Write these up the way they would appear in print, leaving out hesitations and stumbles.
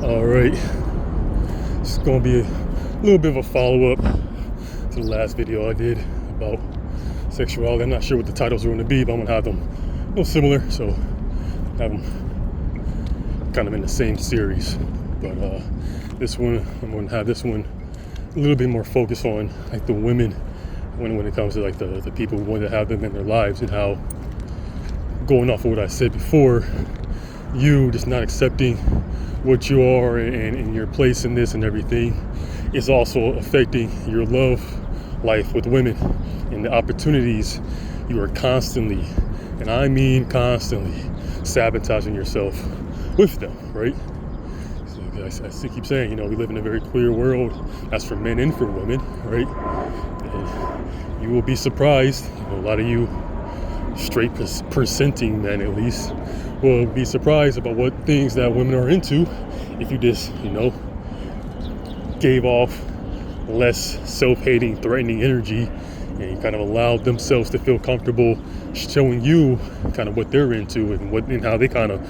All right, it's gonna be a little bit of a follow-up to the last video I did about sexuality. I'm not sure what the titles are going to be, but I'm gonna have them a little similar, so have them kind of in the same series. But this one, I'm gonna have this one a little bit more focused on like the women when it comes to like the people who want to have them in their lives, and how, going off of what I said before, you just not accepting what you are and your place in this and everything is also affecting your love life with women and the opportunities you are constantly, and I mean constantly, sabotaging yourself with them, right? So I still keep saying, we live in a very queer world. That's for men and for women, right? And you will be surprised. A lot of you straight presenting men, at least, will be surprised about what things that women are into if you just, gave off less self-hating, threatening energy, and you kind of allowed themselves to feel comfortable showing you kind of what they're into and how they kind of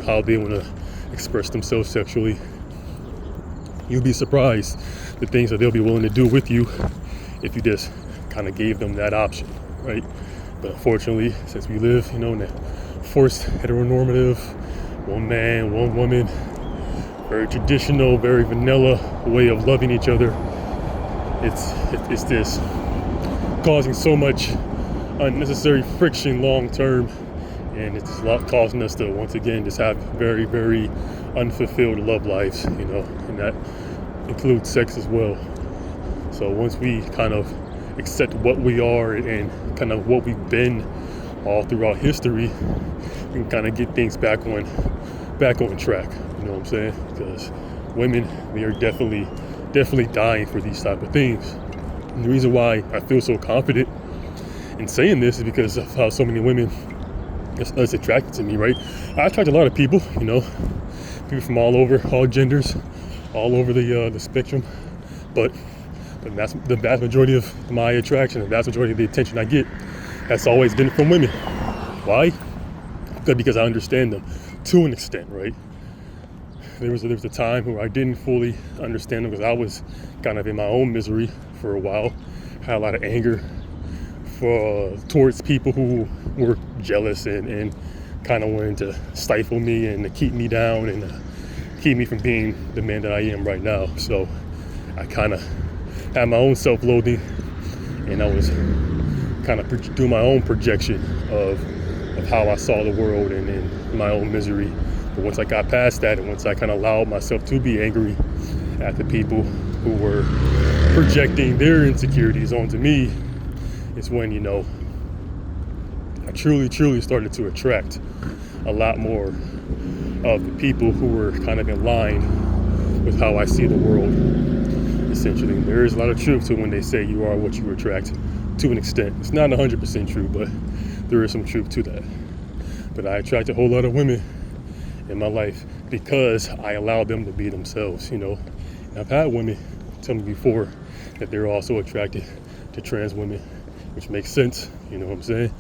how they want to express themselves sexually. You'll be surprised the things that they'll be willing to do with you if you just kind of gave them that option, right? But unfortunately, since we live, in a forced heteronormative, one man, one woman, very traditional, very vanilla way of loving each other, it's this causing so much unnecessary friction long term, and it's causing us to once again just have very, very unfulfilled love lives, and that includes sex as well. So once we kind of accept what we are and kind of what we've been all throughout history, we can kind of get things back on track. You know what I'm saying? Because women, they are definitely dying for these type of things. And the reason why I feel so confident in saying this is because of how so many women is attracted to me, right? I attract a lot of people, people from all over, all genders, all over the spectrum, but the vast majority of my attraction, the vast majority of the attention I get, has always been from women. Why? Because I understand them to an extent, right? There was a time where I didn't fully understand them because I was kind of in my own misery for a while. Had a lot of anger towards people who were jealous and kind of wanted to stifle me and to keep me down and keep me from being the man that I am right now. So I kind of had my own self-loathing, and I was kind of doing my own projection of how I saw the world and my own misery. But once I got past that, and once I kind of allowed myself to be angry at the people who were projecting their insecurities onto me, is when, I truly started to attract a lot more of the people who were kind of in line with how I see the world, essentially. And there is a lot of truth to when they say you are what you attract, to an extent. It's not 100% true, but there is some truth to that. But I attract a whole lot of women in my life because I allowed them to be themselves, And I've had women tell me before that they're also attracted to trans women, which makes sense, you know what I'm saying?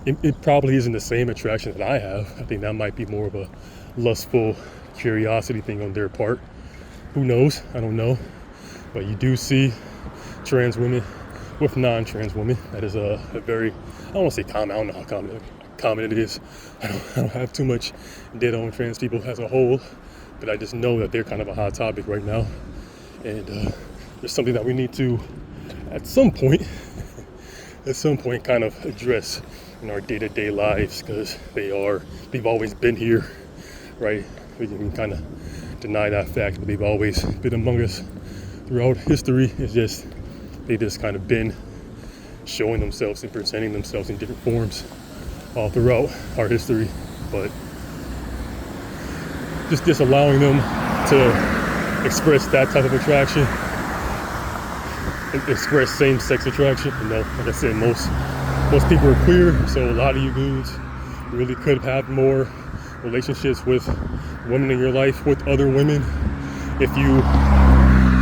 It probably isn't the same attraction that I have. I think that might be more of a lustful curiosity thing on their part. Who knows? I don't know. But you do see trans women with non-trans women. That is a very, I don't want to say common, I don't know how common it is. I don't have too much data on trans people as a whole, but I just know that they're kind of a hot topic right now. And there's something that we need to, at some point kind of address in our day-to-day lives, because they've always been here, right? We can kind of deny that fact, but they've always been among us throughout history. They just kind of been showing themselves and presenting themselves in different forms all throughout our history. But just allowing them to express that type of attraction, express same-sex attraction. Like I said, most people are queer, so a lot of you dudes really could have more relationships with women in your life, with other women, if you,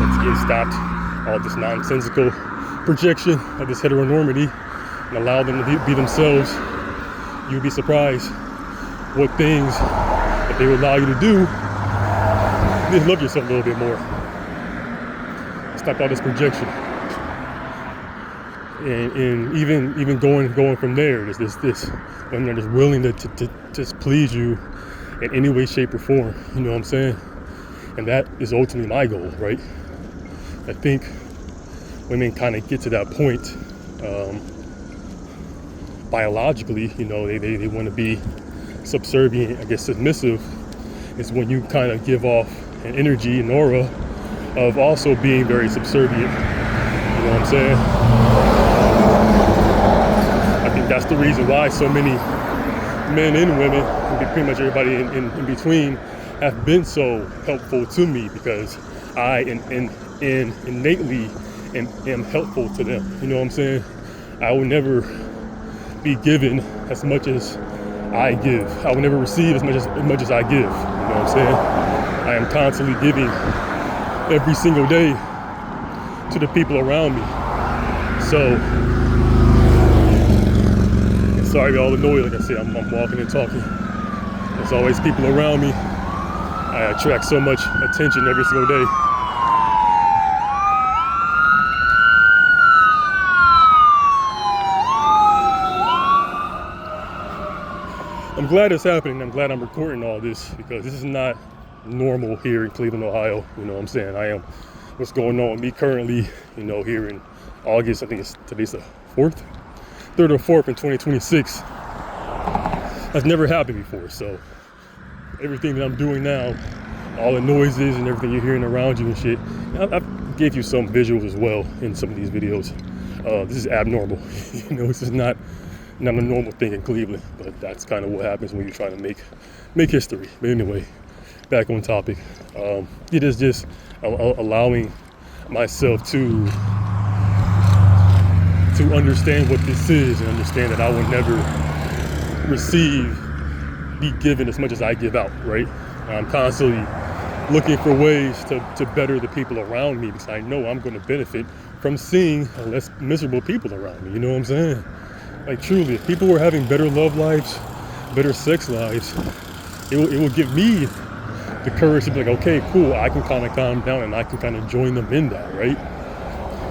once again, stopped all this nonsensical projection of this heteronormity and allow them to be themselves. You'd be surprised what things that they will allow you to do Just love yourself a little bit more. Stop all this projection. And even going from there, there's this when they're just willing to just please you in any way, shape, or form. You know what I'm saying? And that is ultimately my goal, right? I think women kind of get to that point biologically. You know, they want to be subservient, I guess submissive, is when you kind of give off an energy, an aura of also being very subservient. You know what I'm saying? I think that's the reason why so many men and women, and pretty much everybody in between, have been so helpful to me, because I innately am helpful to them. You know what I'm saying? I will never be given as much as I give. I will never receive as much as I give. You know what I'm saying? I am constantly giving every single day to the people around me. So, sorry about all the noise. Like I said, I'm walking and talking. There's always people around me. I attract so much attention every single day. I'm glad it's happening. I'm glad I'm recording all this, because this is not normal here in Cleveland, Ohio. You know what I'm saying? I am what's going on with me currently, you know, here in August. I think today's the 3rd or 4th in 2026. That's never happened before. So everything that I'm doing now, all the noises and everything you're hearing around you and shit, I gave you some visuals as well in some of these videos. This is abnormal. You know, this is not a normal thing in Cleveland, but that's kind of what happens when you're trying to make history. But anyway, back on topic. It is just allowing myself to understand what this is, and understand that I will never be given as much as I give out, right? I'm constantly looking for ways to better the people around me, because I know I'm going to benefit from seeing less miserable people around me. You know what I'm saying? Like, truly, if people were having better love lives, better sex lives, it will give me the courage to be like, okay, cool, I can kind of calm down and I can kind of join them in that, right?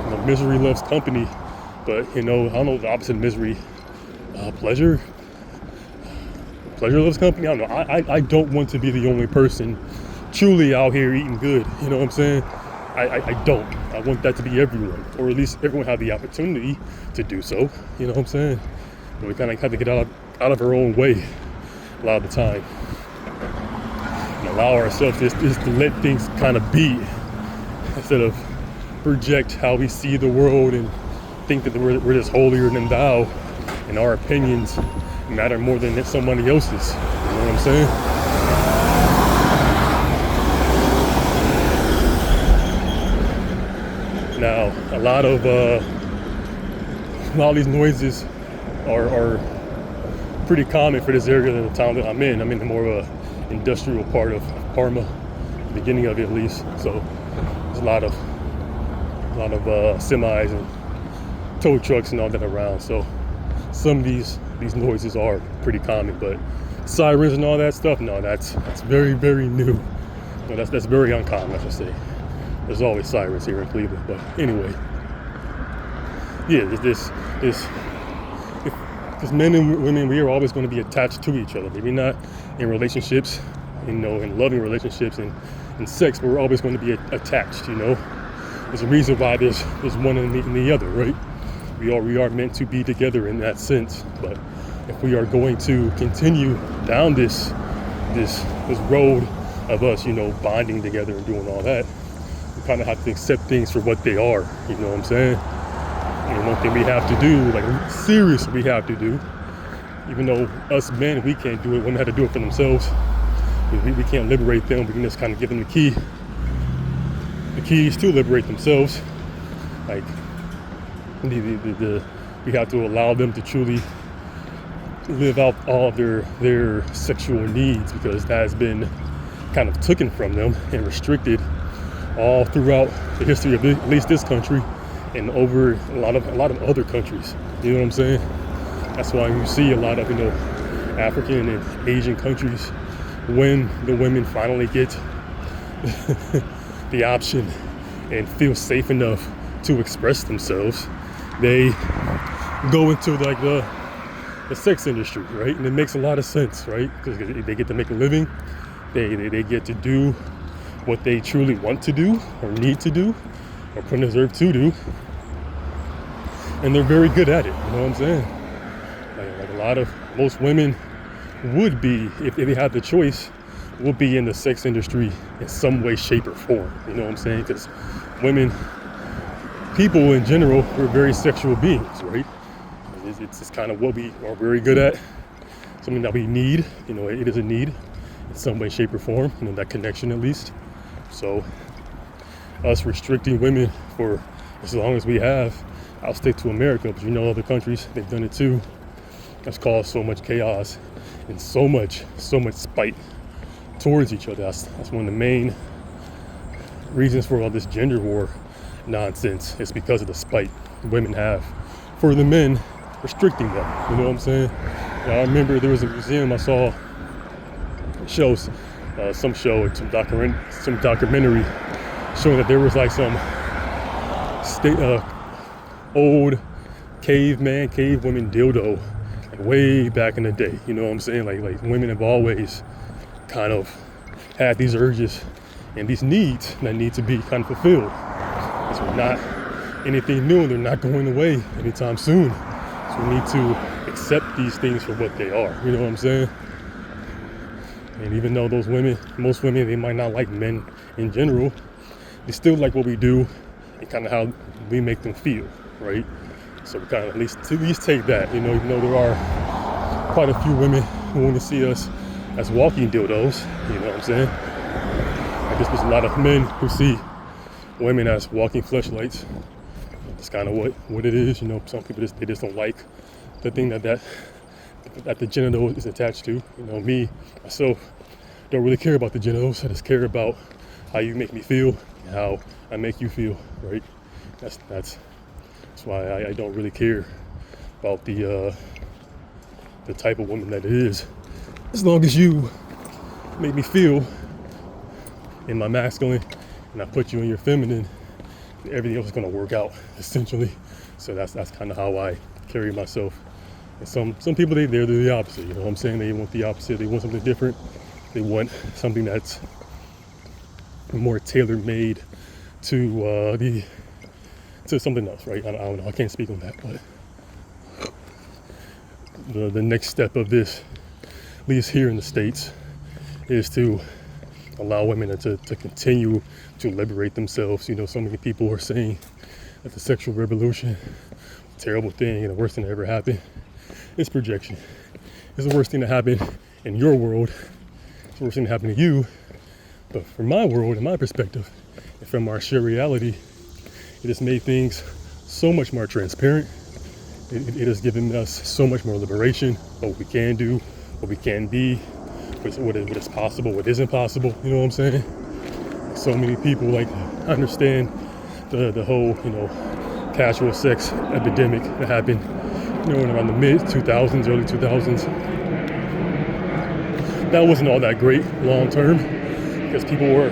You know, misery loves company, but, you know, I don't know the opposite of misery. Pleasure loves company. I don't know. I don't want to be the only person truly out here eating good. You know what I'm saying? I don't. I want that to be everyone, or at least everyone have the opportunity to do so. You know what I'm saying? But we kind of have to get out of our own way a lot of the time, and allow ourselves just to let things kind of be, instead of project how we see the world and think that we're just holier than thou, and our opinions matter more than somebody else's. You know what I'm saying? Now, a lot of these noises are pretty common for this area of the town that I'm in. I'm in the more of a industrial part of Parma, the beginning of it at least. So there's a lot of semis and tow trucks and all that around. So some of these noises are pretty common, but sirens and all that stuff, no, that's very, very new. No, that's very uncommon, I should say. There's always sirens here in Cleveland, but anyway, yeah, because men and women, we are always going to be attached to each other. Maybe not in relationships, you know, in loving relationships and sex, but we're always going to be attached. You know, there's a reason why there's one in the other, right? We are meant to be together in that sense. But if we are going to continue down this road of us, you know, bonding together and doing all that, we kind of have to accept things for what they are. You know what I'm saying? And one thing we have to do, like seriously, we have to do, even though us men, we can't do it, women have to do it for themselves. We can't liberate them. We can just kind of give them the keys to liberate themselves. Like, we have to allow them to truly live out all of their sexual needs, because that has been kind of taken from them and restricted all throughout the history of at least this country and over a lot of other countries. You know what I'm saying? That's why you see a lot of, you know, African and Asian countries, when the women finally get the option and feel safe enough to express themselves, they go into like the sex industry, right? And it makes a lot of sense, right? Because they get to make a living, they get to do what they truly want to do or need to do or deserve to do, and they're very good at it. You know what I'm saying? Like most women would be, if they had the choice, would be in the sex industry in some way, shape, or form. You know what I'm saying? Because people in general, are very sexual beings, right? It's kind of what we are very good at, something that we need. You know, it is a need in some way, shape, or form, you know, that connection at least. So us restricting women for as long as we have, I'll stick to America, but you know other countries, they've done it too. That's caused so much chaos and so much spite towards each other. That's one of the main reasons for all this gender war nonsense. It's because of the spite women have for the men restricting them. You know what I'm saying? I remember there was a museum I saw some documentary showing that there was like some old cave women dildo, like way back in the day. You know what I'm saying? Like women have always kind of had these urges and these needs that need to be kind of fulfilled. It's not anything new, and they're not going away anytime soon. So we need to accept these things for what they are. You know what I'm saying? And even though most women, they might not like men in general, they still like what we do and kind of how we make them feel, right? So we kind of at least take that, you know, even though there are quite a few women who want to see us as walking dildos, you know what I'm saying? I guess there's a lot of men who see women as walking fleshlights. That's kind of what it is, you know. Some people they just don't like the thing that the genital is attached to. You know, myself, don't really care about the genitals. I just care about how you make me feel and how I make you feel, right? That's why I don't really care about the type of woman that it is. As long as you make me feel in my masculine and I put you in your feminine, everything else is going to work out, essentially. So that's kind of how I carry myself. And some people, they're the opposite. You know what I'm saying? They want the opposite. They want something different. They want something that's more tailor-made to something else, right? I don't know. I can't speak on that, but the next step of this, at least here in the States, is to allow women to continue to liberate themselves. You know, so many people are saying that the sexual revolution, terrible thing and the worst thing that ever happened. It's projection. It's the worst thing that happened in your world. It's the worst thing that happened to you. But from my world and my perspective, and from our shared reality, it has made things so much more transparent. It has given us so much more liberation, what we can do, what we can be, what is possible, what isn't possible. You know what I'm saying? So many people understand the whole, you know, casual sex epidemic that happened, you know, around the mid 2000s, early 2000s. That wasn't all that great long term because people were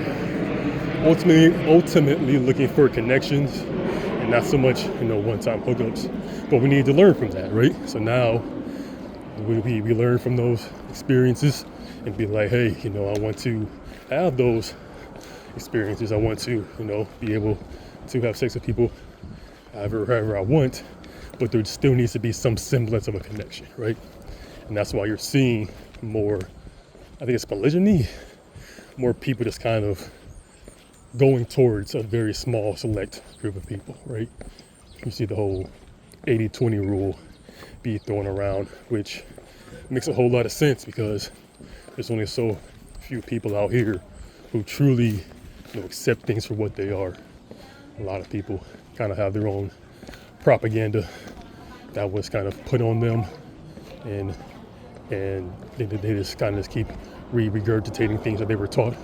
ultimately looking for connections and not so much, you know, one-time hookups. But we need to learn from that, right? So now we learn from those experiences and be like, hey, you know, I want to have those experiences. I want to, you know, be able to have sex with people however I want, but there still needs to be some semblance of a connection, right? And that's why you're seeing more, I think it's polygyny, more people just kind of going towards a very small select group of people, right? You see the whole 80-20 rule be thrown around, which makes a whole lot of sense because there's only so few people out here who truly, you know, accept things for what they are. A lot of people kind of have their own propaganda that was kind of put on them, and they just kind of keep regurgitating things that they were taught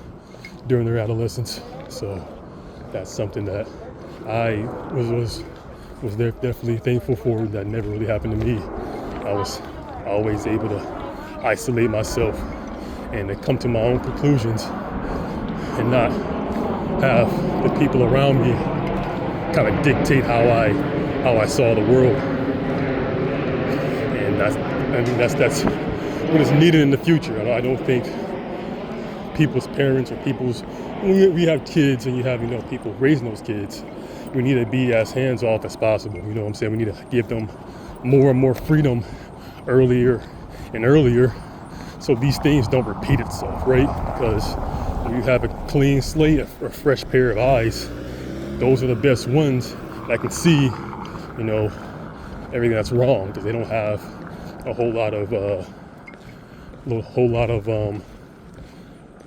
during their adolescence. So that's something that I was definitely thankful for. That never really happened to me. I was always able to isolate myself and to come to my own conclusions and not have the people around me kind of dictate how I saw the world. And that's what is needed in the future. I don't think people's parents or when we have kids and you have, people raising those kids, we need to be as hands off as possible. You know what I'm saying? We need to give them more and more freedom earlier and earlier, so these things don't repeat itself, right? Because when you have a clean slate, a fresh pair of eyes, those are the best ones that can see, everything that's wrong, because they don't have a whole lot of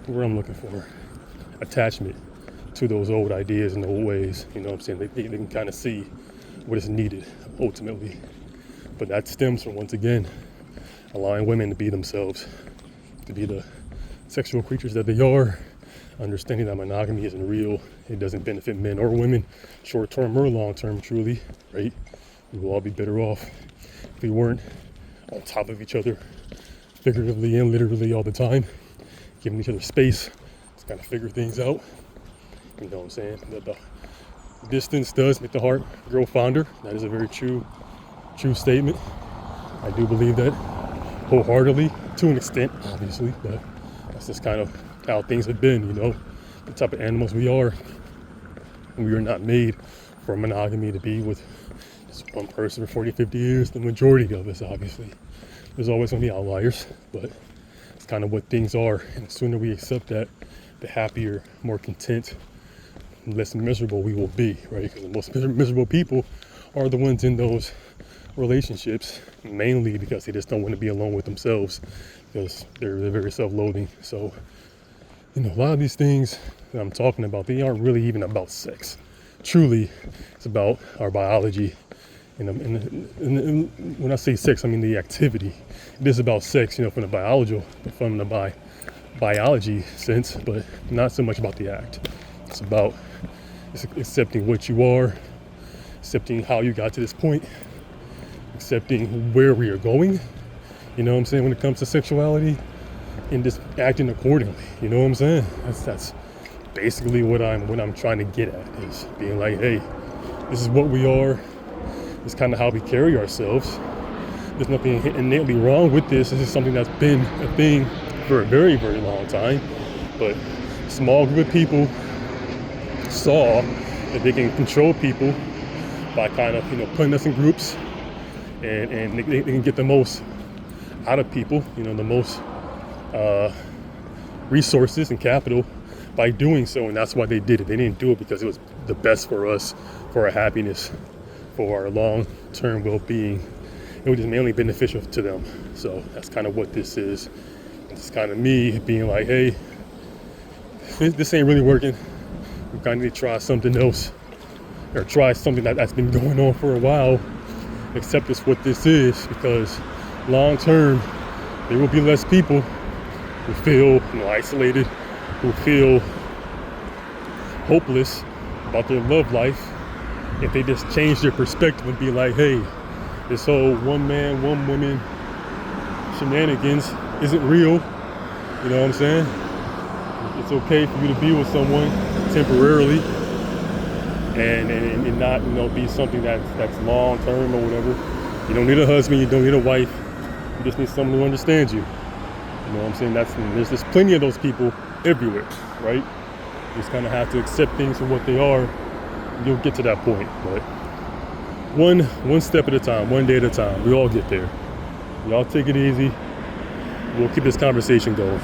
what I'm looking for, attachment to those old ideas and old ways. You know what I'm saying? They can kind of see what is needed ultimately. But that stems from, once again, allowing women to be themselves, to be the sexual creatures that they are, understanding that monogamy isn't real. It doesn't benefit men or women, short term or long term, truly, right? We will all be better off if we weren't on top of each other, figuratively and literally all the time, giving each other space to kind of figure things out. You know what I'm saying? The distance does make the heart grow fonder. That is a very true statement. I do believe that wholeheartedly, to an extent, obviously, but that's just kind of how things have been, the type of animals we are. We are not made for monogamy, to be with just one person for 40, 50 years, the majority of us, obviously. There's always going to be outliers, but it's kind of what things are. And the sooner we accept that, the happier, more content, less miserable we will be, right? Because the most miserable people are the ones in those relationships, mainly because they just don't want to be alone with themselves, because they're very self-loathing. So, a lot of these things that I'm talking about, they aren't really even about sex. Truly, it's about our biology. And when I say sex, I mean the activity. It is about sex, from the biology sense, but not so much about the act. It's about accepting what you are, accepting how you got to this point, accepting where we are going, when it comes to sexuality, and just acting accordingly. You know what I'm saying? That's basically what I'm trying to get at, is being like, hey, this is what we are. This is kind of how we carry ourselves. There's nothing innately wrong with this. This is something that's been a thing for a very, very long time. But small group of people saw that they can control people by kind of, putting us in groups, and they can get the most out of people, the most resources and capital by doing so. And that's why they did it. They didn't do it because it was the best for us, for our happiness, for our long-term well-being. It was just mainly beneficial to them. So that's kind of what this is. It's kind of me being like, hey, this ain't really working. We kind of need to try something else, or try something that's been going on for a while. Accept it's what this is, because long term, there will be less people who feel isolated, who feel hopeless about their love life, if they just change their perspective and be like, hey, this whole one man, one woman shenanigans isn't real. You know what I'm saying? It's okay for you to be with someone temporarily, and not be something that's long term or whatever. You don't need a husband, you don't need a wife, you just need someone who understands you. You know what I'm saying? There's plenty of those people everywhere, right? You just kind of have to accept things for what they are. You'll get to that point, but one step at a time, one day at a time. We all get there. Y'all take it easy. We'll keep this conversation going.